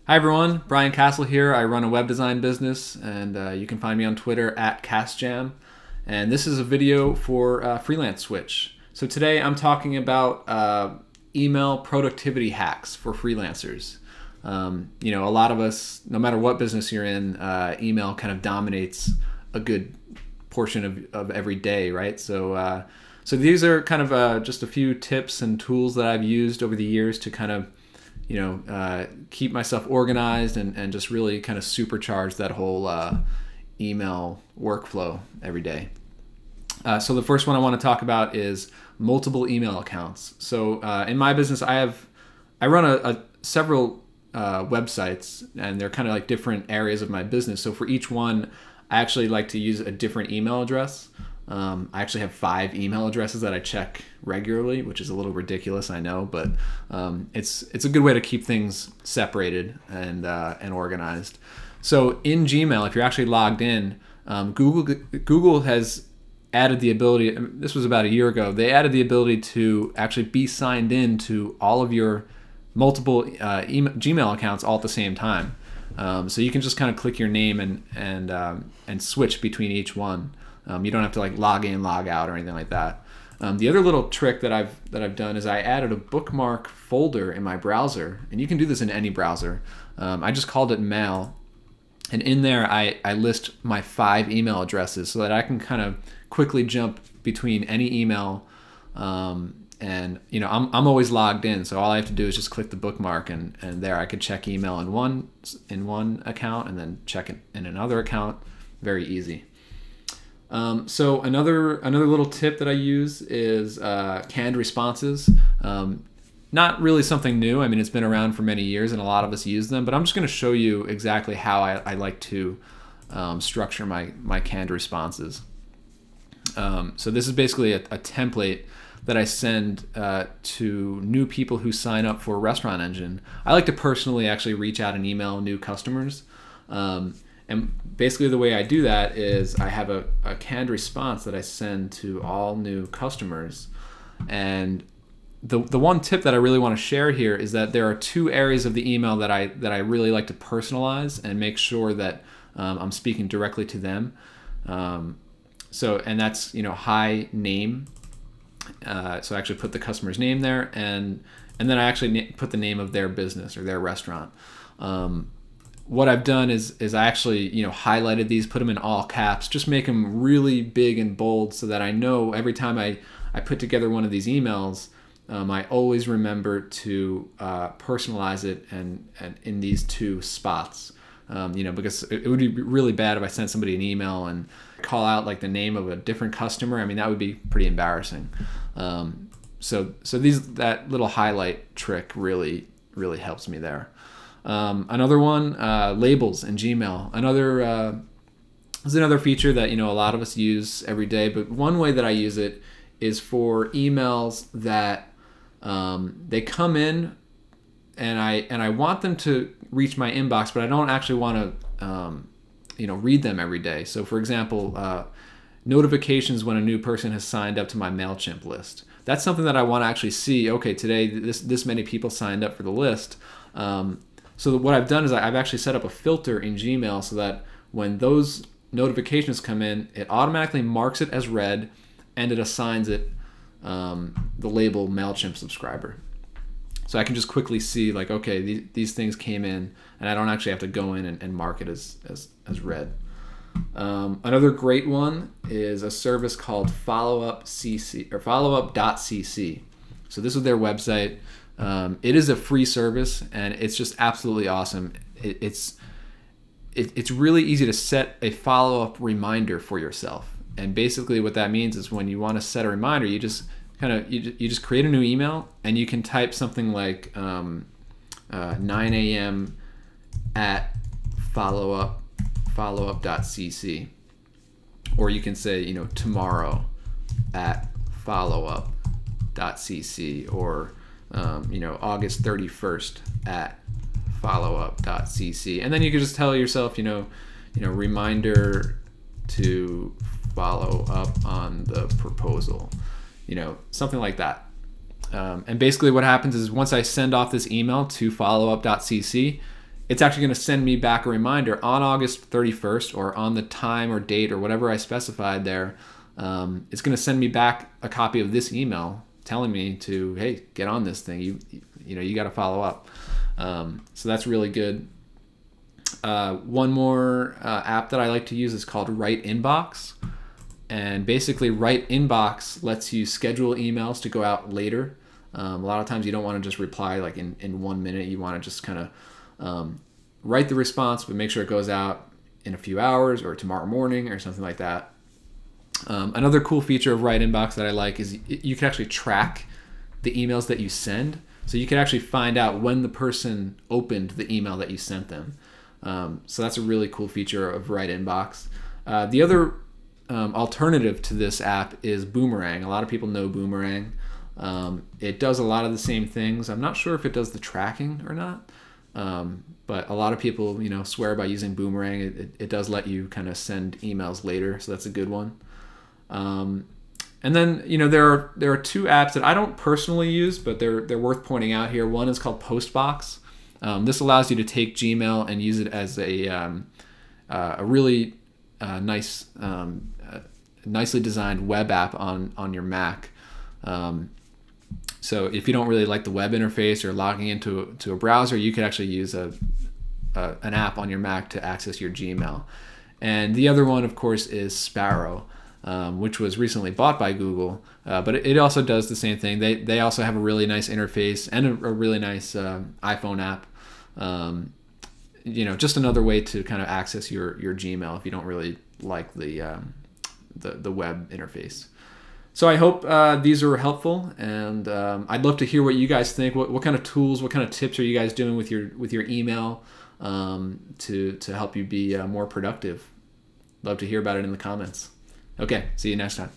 Hi everyone, Brian Castle here. I run a web design business, and you can find me on Twitter at CastJam. And this is a video for Freelance Switch. So today I'm talking about email productivity hacks for freelancers. You know, a lot of us, no matter what business you're in, email kind of dominates a good portion of every day, right? So these are kind of just a few tips and tools that I've used over the years to kind of keep myself organized and just really kind of supercharge that whole email workflow every day. So the first one I want to talk about is multiple email accounts. So in my business, I run several websites, and they're kind of like different areas of my business. So for each one, I actually like to use a different email address. I actually have 5 email addresses that I check regularly, which is a little ridiculous, I know, but it's a good way to keep things separated and organized. So in Gmail, if you're actually logged in, Google has added the ability. This was about a year ago. They added the ability to actually be signed in to all of your multiple Gmail accounts all at the same time. So you can just kind of click your name and switch between each one. You don't have to like log in, log out, or anything like that. The other little trick that I've done is I added a bookmark folder in my browser, and you can do this in any browser. I just called it Mail, and in there I list my 5 email addresses so that I can kind of quickly jump between any email. And you know, I'm always logged in, so all I have to do is just click the bookmark, and there I could check email in one account and then check it in another account. Very easy. So another little tip that I use is canned responses. Not really something new. I mean, it's been around for many years and a lot of us use them, but I'm just going to show you exactly how I like to structure my canned responses. So this is basically a template that I send to new people who sign up for Restaurant Engine. I like to personally actually reach out and email new customers. And basically the way I do that is I have a canned response that I send to all new customers. And the one tip that I really want to share here is that there are 2 areas of the email that I really like to personalize and make sure that I'm speaking directly to them. And that's, you know, hi, name. So I actually put the customer's name there, and then I actually put the name of their business or their restaurant. What I've done is I actually, you know, highlighted these, put them in all caps, just make them really big and bold so that I know every time I put together one of these emails, I always remember to personalize it and in these 2 spots. You know, because it would be really bad if I sent somebody an email and call out like the name of a different customer. I mean, that would be pretty embarrassing. So that little highlight trick really helps me there. Another one, labels in Gmail. Is another feature that, you know, a lot of us use every day, but one way that I use it is for emails that they come in and I want them to reach my inbox, but I don't actually want to you know, read them every day. So for example, notifications when a new person has signed up to my MailChimp list. That's something that I want to actually see. Okay, today this many people signed up for the list. So what I've done is I've actually set up a filter in Gmail so that when those notifications come in, it automatically marks it as read, and it assigns it the label MailChimp subscriber. So I can just quickly see like, okay, these things came in, and I don't actually have to go in and mark it as read. Another great one is a service called follow-up.cc. So this is their website. It is a free service, and it's just absolutely awesome. It's really easy to set a follow-up reminder for yourself. And basically what that means is when you want to set a reminder, you just create a new email, and you can type something like 9 a.m. at follow-up.cc, or you can say, you know, tomorrow at follow-up.cc, or you know, August 31st at follow-up.cc, and then you can just tell yourself, you know, reminder to follow up on the proposal, you know, something like that. And basically what happens is once I send off this email to follow-up.cc, it's actually going to send me back a reminder on August 31st or on the time or date or whatever I specified there. It's going to send me back a copy of this email telling me to, hey, get on this thing. You got to follow up. So that's really good. One more app that I like to use is called Write Inbox. And basically Write Inbox lets you schedule emails to go out later. A lot of times you don't want to just reply like in 1 minute. You want to just kind of write the response, but make sure it goes out in a few hours or tomorrow morning or something like that. Another cool feature of Write Inbox that I like is you can actually track the emails that you send. So you can actually find out when the person opened the email that you sent them. So that's a really cool feature of Write Inbox. The other alternative to this app is Boomerang. A lot of people know Boomerang. It does a lot of the same things. I'm not sure if it does the tracking or not, but a lot of people, swear by using Boomerang. It does let you kind of send emails later, so that's a good one. And then there are two apps that I don't personally use, but they're worth pointing out here. One is called Postbox. This allows you to take Gmail and use it as a really nice, nicely designed web app on your Mac. So if you don't really like the web interface or logging into a browser, you could actually use an app on your Mac to access your Gmail. And the other one, of course, is Sparrow, which was recently bought by Google, but it also does the same thing. They also have a really nice interface and a really nice iPhone app. Just another way to kind of access your Gmail if you don't really like the web interface. So I hope these are helpful, and I'd love to hear what you guys think. What kind of tools, what kind of tips are you guys doing with your email to help you be more productive? Love to hear about it in the comments. Okay, see you next time.